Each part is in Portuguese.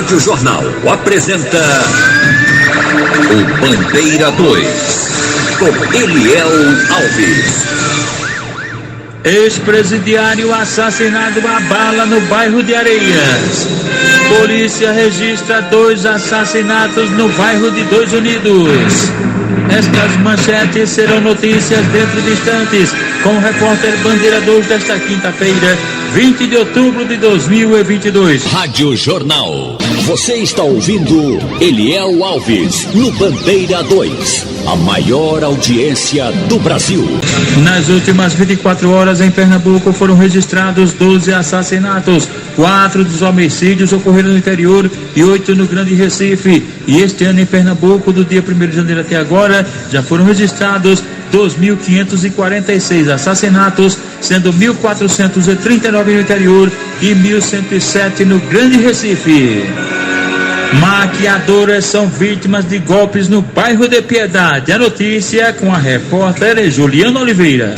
Rádio Jornal apresenta o Bandeira 2, com Eliel Alves. Ex-presidiário assassinado a bala no bairro de Areias. Polícia registra 2 assassinatos no bairro de Dois Unidos. Estas manchetes serão notícias dentro de instantes, com o repórter Bandeira 2 desta quinta-feira, 20 de outubro de 2022. Rádio Jornal. Você está ouvindo Eliel Alves no Bandeira 2, a maior audiência do Brasil. Nas últimas 24 horas em Pernambuco foram registrados 12 assassinatos. 4 dos homicídios ocorreram no interior e 8 no Grande Recife. E este ano em Pernambuco, do dia 1º de janeiro até agora, já foram registrados 2.546 assassinatos, sendo 1.439 no interior e 1.107 no Grande Recife. Maquiadoras são vítimas de golpes no bairro de Piedade. A notícia com a repórter Juliana Oliveira.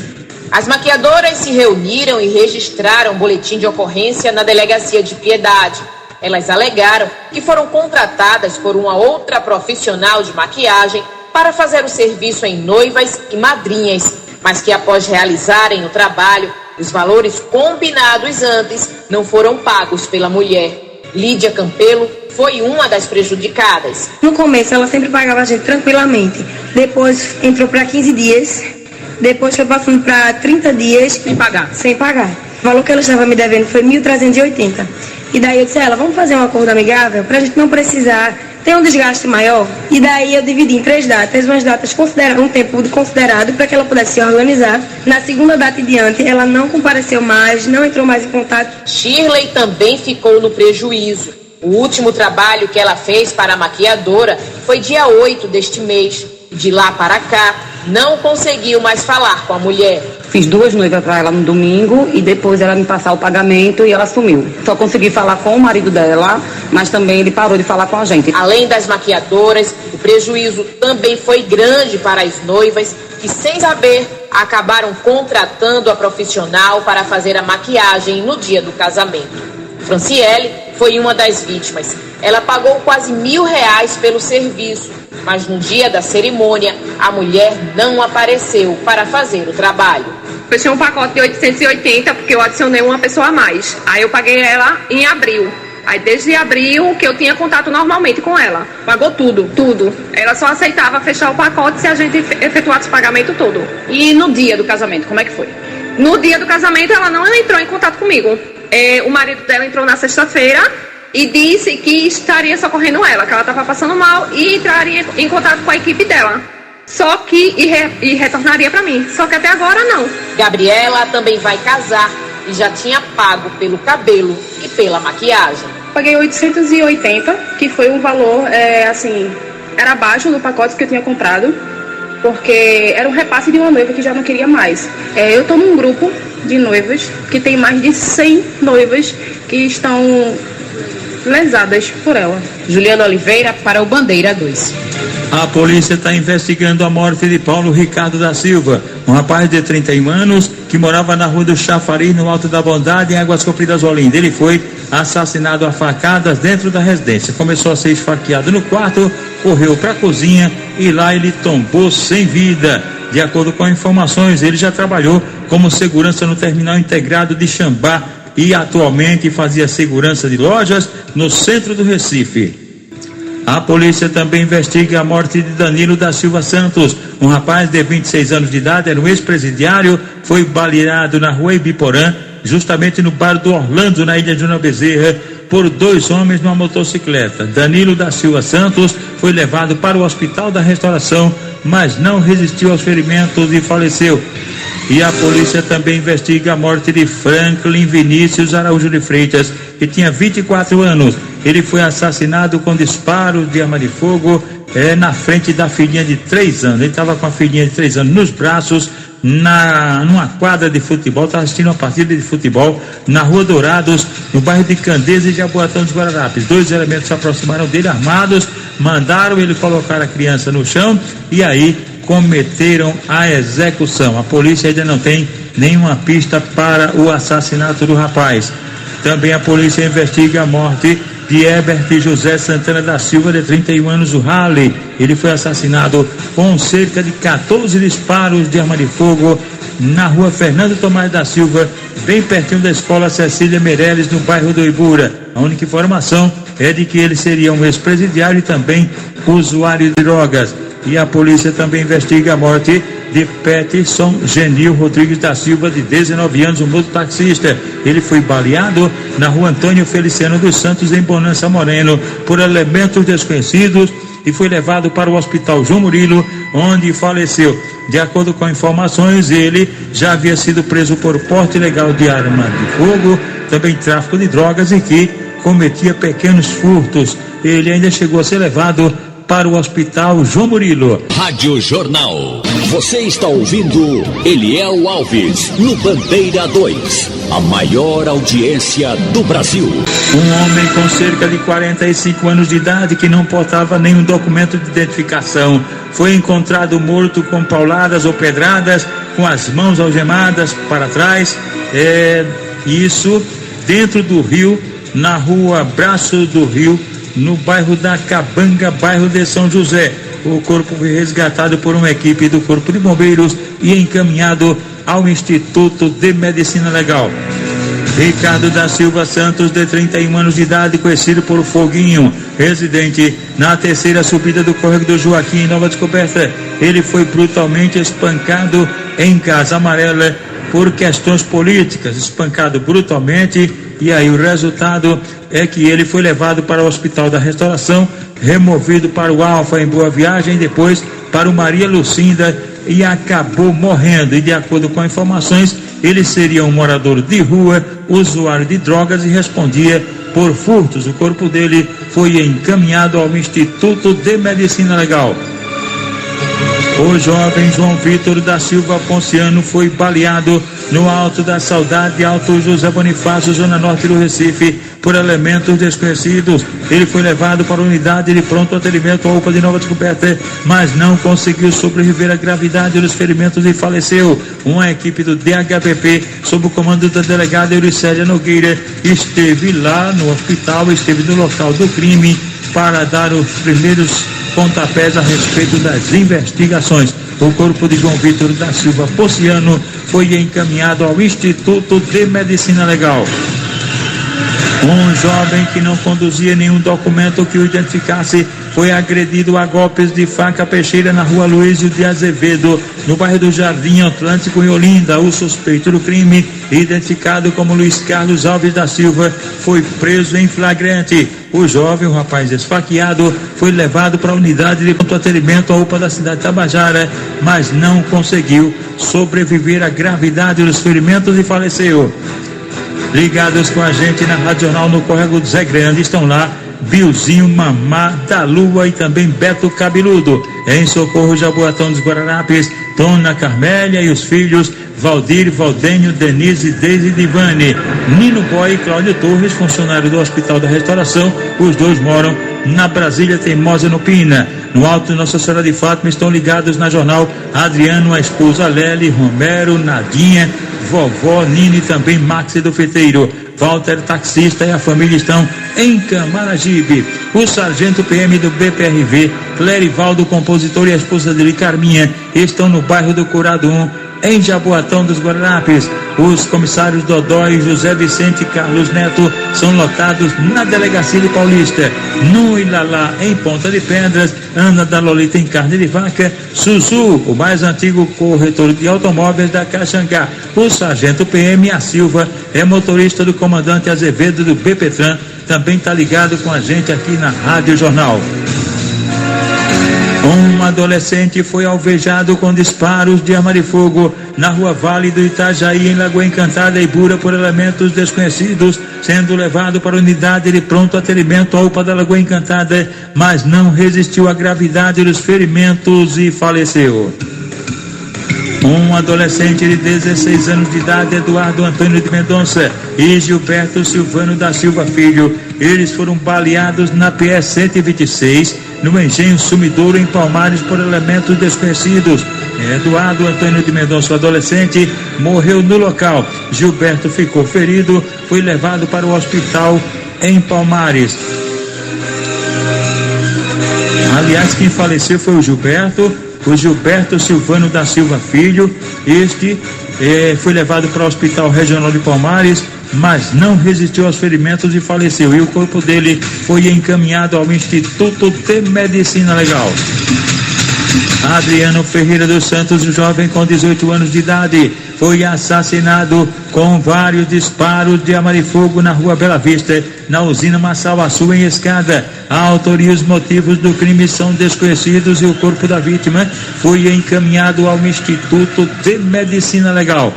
As maquiadoras se reuniram e registraram um boletim de ocorrência na delegacia de Piedade. Elas alegaram que foram contratadas por uma outra profissional de maquiagem para fazer o serviço em noivas e madrinhas, mas que após realizarem o trabalho, os valores combinados antes não foram pagos pela mulher. Lídia Campelo foi uma das prejudicadas. No começo ela sempre pagava a gente tranquilamente, depois entrou para 15 dias, depois foi passando para 30 dias sem pagar. O valor que ela estava me devendo foi 1.380. E daí eu disse a ela, vamos fazer um acordo amigável para a gente não precisar ter um desgaste maior. E daí eu dividi em 3 datas, umas datas um tempo considerado para que ela pudesse se organizar. Na segunda data em diante, ela não compareceu mais, não entrou mais em contato. Shirley também ficou no prejuízo. O último trabalho que ela fez para a maquiadora foi dia 8 deste mês. De lá para cá, não conseguiu mais falar com a mulher. Fiz 2 noivas para ela no domingo e depois ela me passar o pagamento e ela sumiu. Só consegui falar com o marido dela, mas também ele parou de falar com a gente. Além das maquiadoras, o prejuízo também foi grande para as noivas que, sem saber, acabaram contratando a profissional para fazer a maquiagem no dia do casamento. Franciele foi uma das vítimas. Ela pagou quase R$1.000 pelo serviço, mas no dia da cerimônia, a mulher não apareceu para fazer o trabalho. Fechei um pacote de 880 porque eu adicionei uma pessoa a mais. Aí eu paguei ela em abril. Aí desde abril que eu tinha contato normalmente com ela. Pagou tudo. Ela só aceitava fechar o pacote se a gente efetuasse o pagamento todo. E no dia do casamento, como é que foi? No dia do casamento ela não entrou em contato comigo. O marido dela entrou na sexta-feira e disse que estaria socorrendo ela, que ela estava passando mal e entraria em contato com a equipe dela. Só que, e retornaria para mim. Só que até agora não. Gabriela também vai casar e já tinha pago pelo cabelo e pela maquiagem. Paguei 880, que foi um valor, era abaixo do pacote que eu tinha comprado, porque era um repasse de uma noiva que já não queria mais. Eu estou num grupo de noivas que tem mais de 100 noivas que estão lesadas por ela. Juliana Oliveira para o Bandeira 2. A polícia está investigando a morte de Paulo Ricardo da Silva, um rapaz de 31 anos que morava na rua do Chafariz, no Alto da Bondade, em Águas Compridas, Olinda. Ele foi assassinado a facadas dentro da residência. Começou a ser esfaqueado no quarto, correu para a cozinha e lá ele tombou sem vida. De acordo com informações, ele já trabalhou como segurança no Terminal Integrado de Xambá e atualmente fazia segurança de lojas no centro do Recife. A polícia também investiga a morte de Danilo da Silva Santos, um rapaz de 26 anos de idade, era um ex-presidiário, foi baleado na rua Ibiporã, justamente no bar do Orlando, na ilha de João Bezerra, por 2 homens numa motocicleta. Danilo da Silva Santos foi levado para o Hospital da Restauração, mas não resistiu aos ferimentos e faleceu. E a polícia também investiga a morte de Franklin Vinícius Araújo de Freitas, que tinha 24 anos. Ele foi assassinado com disparos de arma de fogo na frente da filhinha de 3 anos. Ele estava com a filhinha de 3 anos nos braços, numa quadra de futebol, estava assistindo uma partida de futebol na Rua Dourados, no bairro de Candeias e Jaboatão dos Guararapes. 2 elementos se aproximaram dele armados, mandaram ele colocar a criança no chão e aí cometeram a execução. A polícia ainda não tem nenhuma pista para o assassinato do rapaz. Também a polícia investiga a morte de Herbert José Santana da Silva, de 31 anos, o Raleigh. Ele foi assassinado com cerca de 14 disparos de arma de fogo na rua Fernando Tomás da Silva, bem pertinho da escola Cecília Meirelles, no bairro do Ibura. A única informação é de que ele seria um ex-presidiário e também usuário de drogas. E a polícia também investiga a morte de Peterson Genil Rodrigues da Silva, de 19 anos, um mototaxista. Ele foi baleado na rua Antônio Feliciano dos Santos, em Bonança Moreno, por elementos desconhecidos e foi levado para o hospital João Murilo, onde faleceu. De acordo com informações, ele já havia sido preso por porte ilegal de arma de fogo, também tráfico de drogas, e que cometia pequenos furtos. Ele ainda chegou a ser levado para o hospital João Murilo. Rádio Jornal. Você está ouvindo Eliel Alves no Bandeira 2, a maior audiência do Brasil. Um homem com cerca de 45 anos de idade, que não portava nenhum documento de identificação, foi encontrado morto com pauladas ou pedradas, com as mãos algemadas para trás, isso dentro do rio, na rua Braço do Rio, no bairro da Cabanga, bairro de São José. O corpo foi resgatado por uma equipe do Corpo de Bombeiros e encaminhado ao Instituto de Medicina Legal. Ricardo da Silva Santos, de 31 anos de idade, conhecido por Foguinho, residente na terceira subida do Córrego do Joaquim, em Nova Descoberta. Ele foi brutalmente espancado em Casa Amarela por questões políticas, espancado brutalmente, e aí o resultado é que ele foi levado para o Hospital da Restauração, removido para o Alfa em Boa Viagem, depois para o Maria Lucinda, e acabou morrendo. E de acordo com informações, ele seria um morador de rua, usuário de drogas, e respondia por furtos. O corpo dele foi encaminhado ao Instituto de Medicina Legal. O jovem João Vitor da Silva Ponciano foi baleado no Alto da Saudade, Alto José Bonifácio, zona norte do Recife, por elementos desconhecidos. Ele foi levado para a unidade de pronto atendimento à UPA de Nova Descoberta, mas não conseguiu sobreviver à gravidade dos ferimentos e faleceu. Uma equipe do DHPP, sob o comando da delegada Euricélia Nogueira, esteve lá no hospital, esteve no local do crime para dar os primeiros pontapés a respeito das investigações. O corpo de João Vitor da Silva Ponciano foi encaminhado ao Instituto de Medicina Legal. Um jovem que não conduzia nenhum documento que o identificasse foi agredido a golpes de faca peixeira na rua Luísio de Azevedo, no bairro do Jardim Atlântico, em Olinda. O suspeito do crime, identificado como Luiz Carlos Alves da Silva, foi preso em flagrante. O jovem, o rapaz esfaqueado, foi levado para a unidade de pronto atendimento à UPA da cidade de Tabajara, mas não conseguiu sobreviver à gravidade dos ferimentos e faleceu. Ligados com a gente na Rádio Jornal no Córrego do Zé Grande, estão lá Bilzinho, Mamá da Lua e também Beto Cabeludo. Em Socorro, Jaboatão dos Guararapes, Dona Carmélia e os filhos Valdir, Valdênio, Denise, Deise e Divane. Nino Boy e Cláudio Torres, funcionário do Hospital da Restauração, os dois moram na Brasília Teimosa, no Pina. No Alto Nossa Senhora de Fátima estão ligados na Jornal Adriano, a esposa Lely, Romero, Nadinha, Vovó, Nini e também Maxi do Feteiro. Walter, taxista, e a família estão em Camaragibe. O sargento PM do BPRV, Clerivaldo, compositor, e a esposa dele, Carminha, estão no bairro do Curado 1, em Jaboatão dos Guararapes. Os comissários Dodói, José Vicente e Carlos Neto são lotados na Delegacia de Paulista. No Ilalá, em Ponta de Pedras, Ana da Lolita em Carne de Vaca, Suzu, o mais antigo corretor de automóveis da Caxangá. O sargento PM, a Silva, é motorista do comandante Azevedo do BPTran, também está ligado com a gente aqui na Rádio Jornal. Um adolescente foi alvejado com disparos de arma de fogo na rua Vale do Itajaí, em Lagoa Encantada, Ibura, por elementos desconhecidos, sendo levado para a unidade de pronto atendimento à UPA da Lagoa Encantada, mas não resistiu à gravidade dos ferimentos e faleceu. Um adolescente de 16 anos de idade, Eduardo Antônio de Mendonça, e Gilberto Silvano da Silva Filho, eles foram baleados na PS 126, no Engenho Sumidouro, em Palmares, por elementos desconhecidos. Eduardo Antônio de Mendonça, o adolescente, morreu no local. Gilberto ficou ferido, foi levado para o hospital em Palmares. Aliás, quem faleceu foi o Gilberto Silvano da Silva Filho. Este foi levado para o Hospital Regional de Palmares, mas não resistiu aos ferimentos e faleceu. E o corpo dele foi encaminhado ao Instituto de Medicina Legal. Adriano Ferreira dos Santos, jovem com 18 anos de idade, foi assassinado com vários disparos de arma de fogo na Rua Bela Vista, na usina Massauaçu, em Escada. A autoria e os motivos do crime são desconhecidos e o corpo da vítima foi encaminhado ao Instituto de Medicina Legal.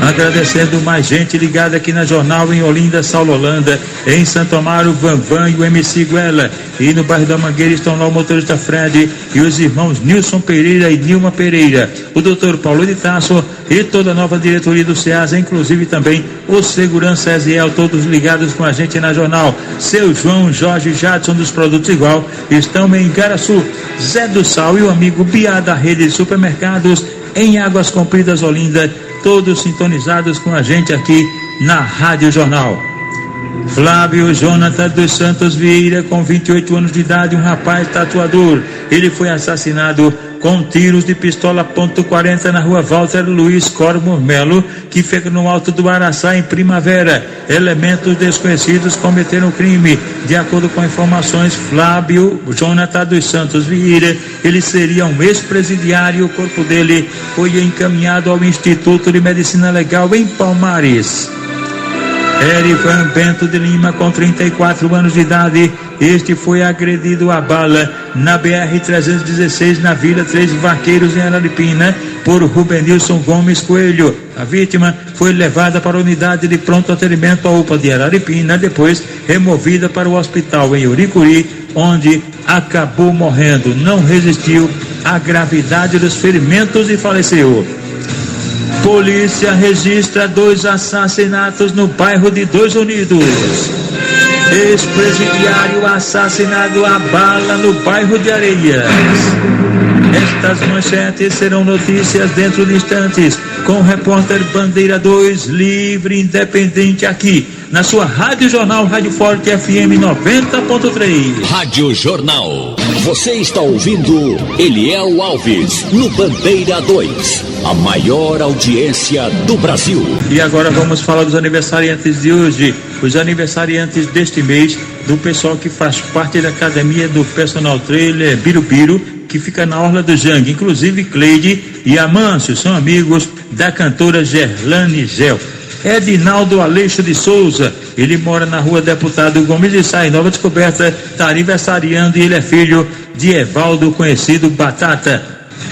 Agradecendo mais gente ligada aqui na Jornal, em Olinda, Saulo Holanda, em Santo Amaro, Vanvan e o MC Guela. E no bairro da Mangueira estão lá o motorista Fred e os irmãos Nilson Pereira e Nilma Pereira, o doutor Paulo de Tasso e toda a nova diretoria do SEASA, inclusive também o segurança Eziel, todos ligados com a gente na Jornal. Seu João, Jorge, Jadson dos Produtos Igual estão em Igaraçu. Zé do Sal e o amigo Biá da rede de supermercados em Águas Compridas, Olinda, todos sintonizados com a gente aqui na Rádio Jornal. Flávio Jonathan dos Santos Vieira, com 28 anos de idade, um rapaz tatuador. Ele foi assassinado com tiros de pistola .40 na Rua Walter Luiz Cormor Melo, que fica no Alto do Araçá, em Primavera. Elementos desconhecidos cometeram o crime. De acordo com informações, Flávio Jonathan dos Santos Vieira, ele seria um ex-presidiário. O corpo dele foi encaminhado ao Instituto de Medicina Legal em Palmares. Erivan Bento de Lima, com 34 anos de idade, este foi agredido a bala na BR-316, na Vila Três Vaqueiros, em Araripina, por Rubenilson Gomes Coelho. A vítima foi levada para a unidade de pronto atendimento à UPA de Araripina, depois removida para o hospital em Uricuri, onde acabou morrendo. Não resistiu à gravidade dos ferimentos e faleceu. Polícia registra 2 assassinatos no bairro de Dois Unidos. Ex-presidiário assassinado a bala no bairro de Areias. Estas manchetes serão notícias dentro de instantes, com o repórter Bandeira 2, livre e independente, aqui na sua Rádio Jornal, Rádio Forte FM 90.3. Rádio Jornal. Você está ouvindo Eliel Alves no Bandeira 2, a maior audiência do Brasil. E agora vamos falar dos aniversariantes de hoje. Os aniversariantes deste mês, do pessoal que faz parte da academia do Personal Trailer Birubiru, que fica na Orla do Jangue. Inclusive Cleide e Amâncio são amigos da cantora Gerlane Gel. Edinaldo Aleixo de Souza, ele mora na Rua Deputado Gomes de Sá, em Nova Descoberta, está aniversariando, e ele é filho de Evaldo, conhecido Batata.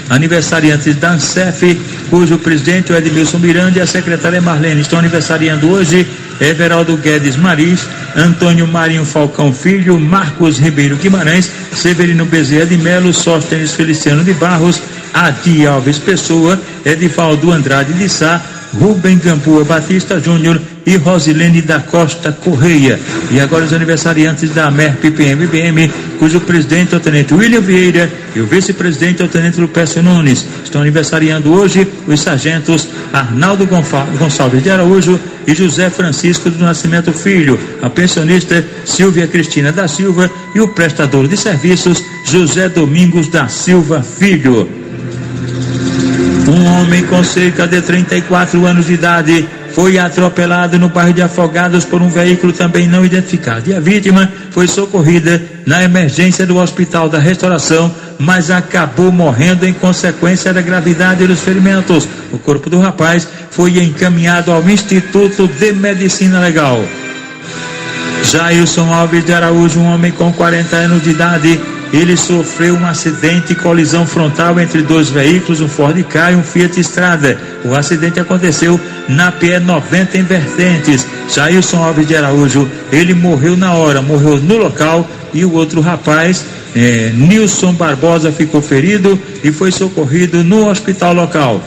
Aniversariantes da ANSEF, cujo presidente é o Edmilson Miranda e a secretária Marlene, estão aniversariando hoje Everaldo Guedes Maris, Antônio Marinho Falcão Filho, Marcos Ribeiro Guimarães, Severino Bezerra de Melo, Sóstenes Feliciano de Barros, Adi Alves Pessoa, Edivaldo Andrade de Sá, Rubem Gamboa Batista Júnior e Rosilene da Costa Correia. E agora os aniversariantes da AMERP PMBM, cujo presidente é o tenente William Vieira e o vice-presidente é o tenente Lupécio Nunes. Estão aniversariando hoje os sargentos Arnaldo Gonçalves de Araújo e José Francisco do Nascimento Filho, a pensionista Silvia Cristina da Silva e o prestador de serviços José Domingos da Silva Filho. Um homem com cerca de 34 anos de idade foi atropelado no bairro de Afogados por um veículo também não identificado. E a vítima foi socorrida na emergência do Hospital da Restauração, mas acabou morrendo em consequência da gravidade dos ferimentos. O corpo do rapaz foi encaminhado ao Instituto de Medicina Legal. Jailson Alves de Araújo, um homem com 40 anos de idade, ele sofreu um acidente e colisão frontal entre 2 veículos, um Ford Ka e um Fiat Strada. O acidente aconteceu na PE 90 em Vertentes. Jailson Alves de Araújo, ele morreu na hora, morreu no local, e o outro rapaz, Nilson Barbosa, ficou ferido e foi socorrido no hospital local.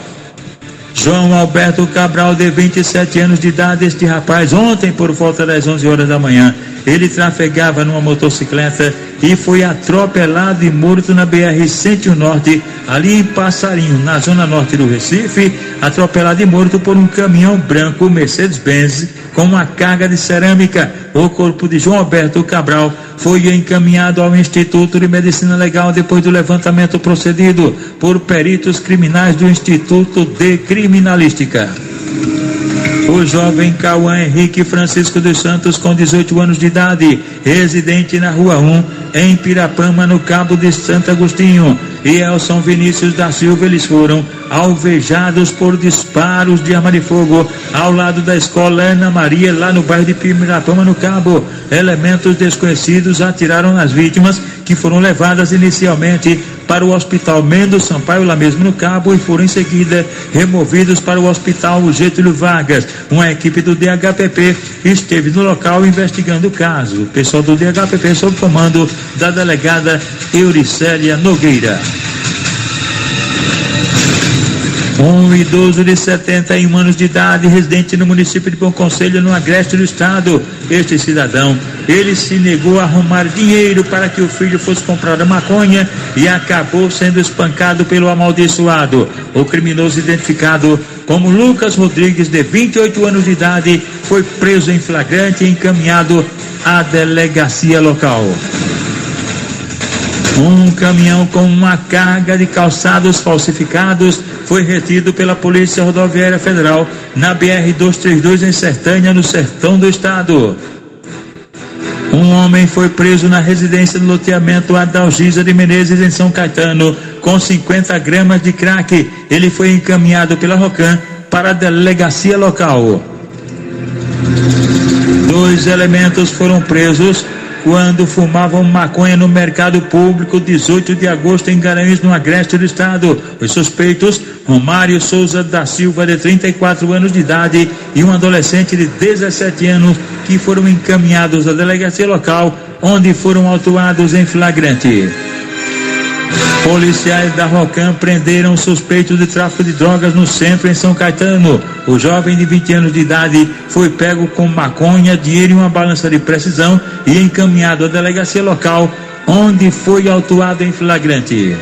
João Alberto Cabral, de 27 anos de idade, este rapaz, ontem por volta das 11 horas da manhã, Ele trafegava numa motocicleta e foi atropelado e morto na BR-101 Norte, ali em Passarinho, na zona norte do Recife, atropelado e morto por um caminhão branco Mercedes-Benz com uma carga de cerâmica. O corpo de João Alberto Cabral foi encaminhado ao Instituto de Medicina Legal depois do levantamento procedido por peritos criminais do Instituto de Criminalística. O jovem Cauã Henrique Francisco dos Santos, com 18 anos de idade, residente na Rua 1, em Pirapama, no Cabo de Santo Agostinho, e Elson Vinícius da Silva, eles foram alvejados por disparos de arma de fogo ao lado da escola Ana Maria, lá no bairro de Pirapama, no Cabo. Elementos desconhecidos atiraram nas vítimas, que foram levadas inicialmente para o Hospital Mendes Sampaio, lá mesmo no Cabo, e foram em seguida removidos para o Hospital Getúlio Vargas. Uma equipe do DHPP esteve no local investigando o caso. O pessoal do DHPP sob comando da delegada Euricélia Nogueira. Um idoso de 71 anos de idade, residente no município de Bom Conselho, no agreste do estado. Este cidadão, ele se negou a arrumar dinheiro para que o filho fosse comprar a maconha e acabou sendo espancado pelo amaldiçoado. O criminoso, identificado como Lucas Rodrigues, de 28 anos de idade, foi preso em flagrante e encaminhado à delegacia local. Um caminhão com uma carga de calçados falsificados foi retido pela Polícia Rodoviária Federal na BR-232 em Sertânia, no sertão do estado. Um homem foi preso na residência do loteamento Adalgisa de Menezes, em São Caetano, com 50 gramas de crack. Ele foi encaminhado pela Rocan para a delegacia local. 2 elementos foram presos quando fumavam maconha no mercado público, 18 de agosto, em Garanhuns, no agreste do estado. Os suspeitos, Romário Souza da Silva, de 34 anos de idade, e um adolescente de 17 anos, que foram encaminhados à delegacia local, onde foram autuados em flagrante. Policiais da Rocan prenderam suspeitos de tráfico de drogas no centro, em São Caetano. O jovem de 20 anos de idade foi pego com maconha, dinheiro e uma balança de precisão e encaminhado à delegacia local, onde foi autuado em flagrante.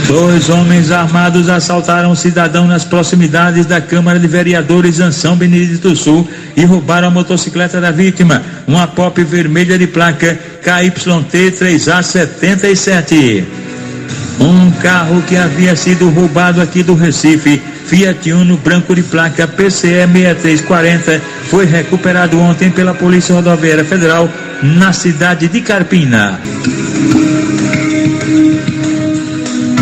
2 homens armados assaltaram um cidadão nas proximidades da Câmara de Vereadores em São Benedito do Sul e roubaram a motocicleta da vítima, uma Pop vermelha de placa KYT 3A77. Um carro que havia sido roubado aqui do Recife, Fiat Uno branco de placa PCE 6340, foi recuperado ontem pela Polícia Rodoviária Federal na cidade de Carpina.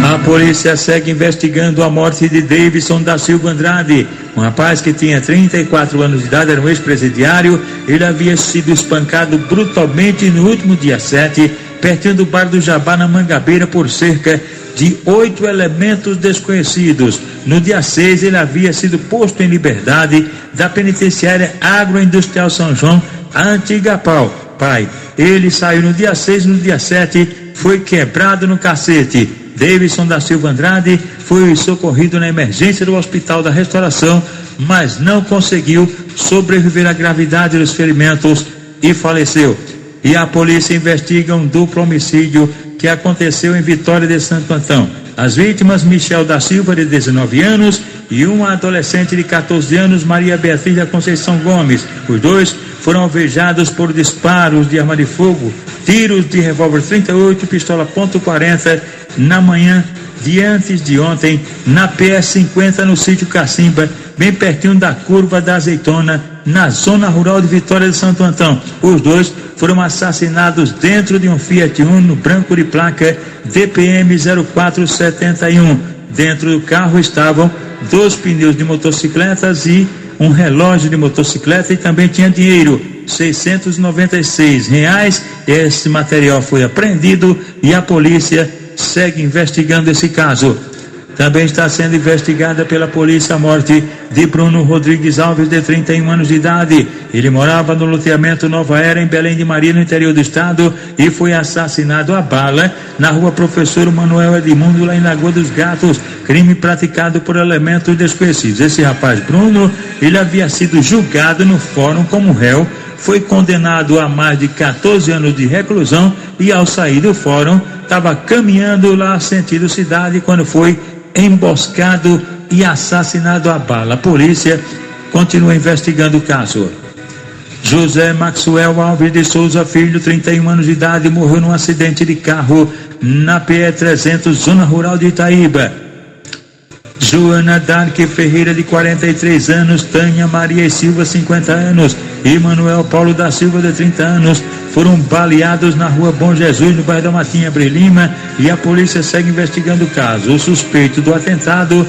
A polícia segue investigando a morte de Davidson da Silva Andrade, um rapaz que tinha 34 anos de idade, era um ex-presidiário. Ele havia sido espancado brutalmente no último dia 7, pertinho do Bar do Jabá, na Mangabeira, por cerca de 8 elementos desconhecidos. No dia 6, ele havia sido posto em liberdade da penitenciária Agroindustrial São João, a antiga Pai. Ele saiu no dia 6, no dia 7 foi quebrado no cacete. Davidson da Silva Andrade foi socorrido na emergência do Hospital da Restauração, mas não conseguiu sobreviver à gravidade dos ferimentos e faleceu. E a polícia investiga um duplo homicídio que aconteceu em Vitória de Santo Antão. As vítimas, Michel da Silva, de 19 anos, e uma adolescente de 14 anos, Maria Beatriz da Conceição Gomes. Os 2 foram alvejados por disparos de arma de fogo, tiros de revólver 38 e pistola .40 na manhã de antes de ontem, na PS50, no sítio Cacimba, bem pertinho da curva da Azeitona, na zona rural de Vitória de Santo Antão. Os 2 foram assassinados dentro de um Fiat Uno branco de placa DPM 0471. Dentro do carro estavam 2 pneus de motocicletas e um relógio de motocicleta, e também tinha dinheiro, R$696. Esse material foi apreendido e a polícia segue investigando esse caso. Também está sendo investigada pela polícia a morte de Bruno Rodrigues Alves, de 31 anos de idade. Ele morava no loteamento Nova Era, em Belém de Maria, no interior do estado, e foi assassinado a bala na rua Professor Manuel Edmundo, lá em Lagoa dos Gatos. Crime praticado por elementos desconhecidos. Esse rapaz Bruno, ele havia sido julgado no fórum como réu foi condenado a mais de 14 anos de reclusão e, ao sair do fórum, estava caminhando lá sentido cidade quando foi emboscado e assassinado a bala. A polícia continua investigando o caso. José Maxwell Alves de Souza Filho, 31 anos de idade, morreu num acidente de carro na PE 300, zona rural de Itaíba. Joana Darque Ferreira, de 43 anos, Tânia Maria e Silva, 50 anos, e Manuel Paulo da Silva, de 30 anos, foram baleados na rua Bom Jesus, no bairro da Matinha, Abreu Lima, e a polícia segue investigando o caso. O suspeito do atentado,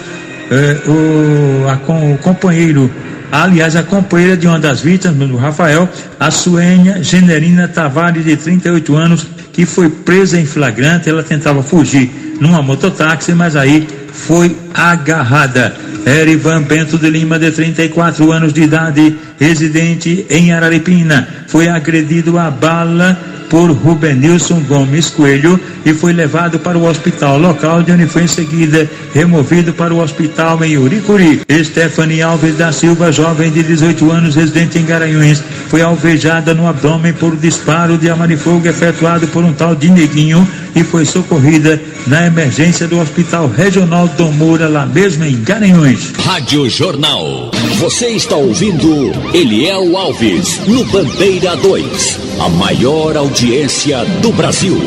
o companheiro, aliás, a companheira de uma das vítimas, do Rafael, a Suênia Generina Tavares, de 38 anos, que foi presa em flagrante. Ela tentava fugir numa mototáxi, mas aí foi agarrada. Erivan Bento de Lima, de 34 anos de idade, residente em Araripina, foi agredido a bala por Rubenilson Gomes Coelho e foi levado para o hospital local, de onde foi em seguida removido para o hospital em Uricuri. Stephanie Alves da Silva, jovem de 18 anos, residente em Garanhuns, foi alvejada no abdômen por disparo de arma de fogo efetuado por um tal de Neguinho e foi socorrida na emergência do Hospital Regional Dom Moura, lá mesmo em Garanhuns. Rádio Jornal. Você está ouvindo Eliel Alves, no Bandeira 2, a maior audiência do Brasil.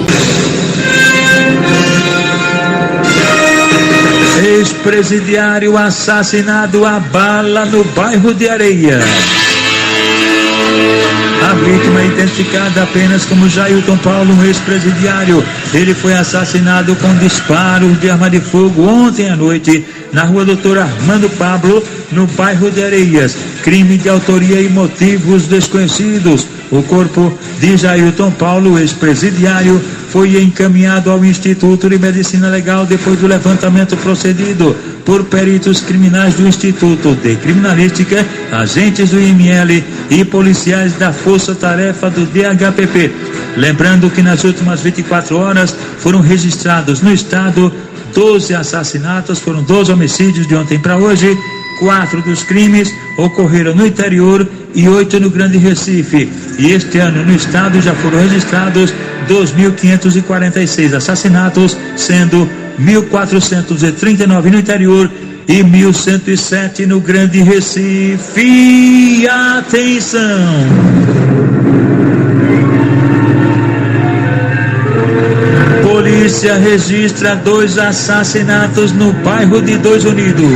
Ex-presidiário assassinado a bala no bairro de Areia. A vítima é identificada apenas como Jailton Paulo, um ex-presidiário. Ele foi assassinado com disparos de arma de fogo ontem à noite na rua Doutor Armando Pablo, no bairro de Areias. Crime de autoria e motivos desconhecidos. O corpo de Jailton Paulo, ex-presidiário, foi encaminhado ao Instituto de Medicina Legal depois do levantamento procedido por peritos criminais do Instituto de Criminalística, agentes do IML e policiais da Força Tarefa do DHPP. Lembrando que nas últimas 24 horas foram registrados no estado 12 assassinatos, foram 12 homicídios de ontem para hoje. 4 dos crimes ocorreram no interior e 8 no Grande Recife. E este ano no estado já foram registrados 2.546 assassinatos, sendo 1.439 no interior e 1.107 no Grande Recife. Atenção! Polícia registra 2 assassinatos no bairro de Dois Unidos.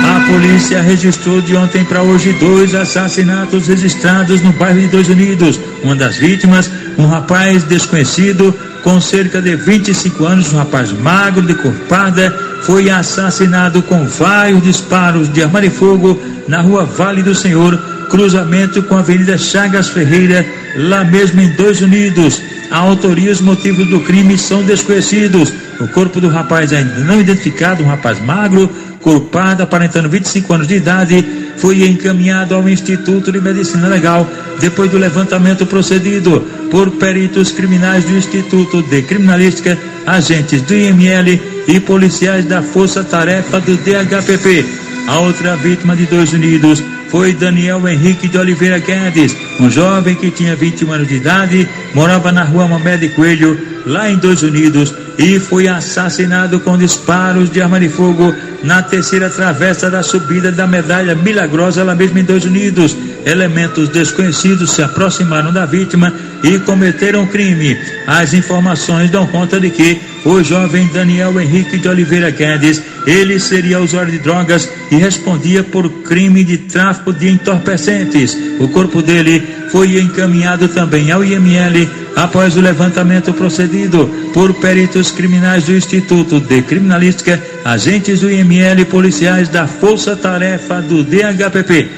A polícia registrou de ontem para hoje 2 assassinatos registrados no bairro de Dois Unidos. Uma das vítimas, um rapaz desconhecido com cerca de 25 anos, um rapaz magro, de cor parda, foi assassinado com vários disparos de arma de fogo na rua Vale do Senhor, cruzamento com a Avenida Chagas Ferreira, lá mesmo em Dois Unidos. A autoria e os motivos do crime são desconhecidos. O corpo do rapaz ainda não identificado, um rapaz magro, cor parda, aparentando 25 anos de idade, foi encaminhado ao Instituto de Medicina Legal depois do levantamento procedido por peritos criminais do Instituto de Criminalística, agentes do IML e policiais da Força Tarefa do DHPP. A outra vítima de Dois Unidos foi Daniel Henrique de Oliveira Guedes, um jovem que tinha 21 anos de idade, morava na rua Mamed Coelho, lá em Dois Unidos, e foi assassinado com disparos de arma de fogo na terceira travessa da subida da Medalha Milagrosa, lá mesmo em Dois Unidos. Elementos desconhecidos se aproximaram da vítima e cometeram crime. As informações dão conta de que o jovem Daniel Henrique de Oliveira Guedes, ele seria usuário de drogas e respondia por crime de tráfico de entorpecentes. O corpo dele foi encaminhado também ao IML após o levantamento procedido por peritos criminais do Instituto de Criminalística, agentes do IML e policiais da Força Tarefa do DHPP.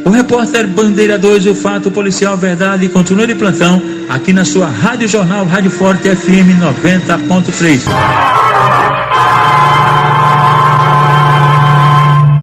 O repórter Bandeira 2, o fato policial verdade, continua de plantão aqui na sua Rádio Jornal, Rádio Forte FM 90.3.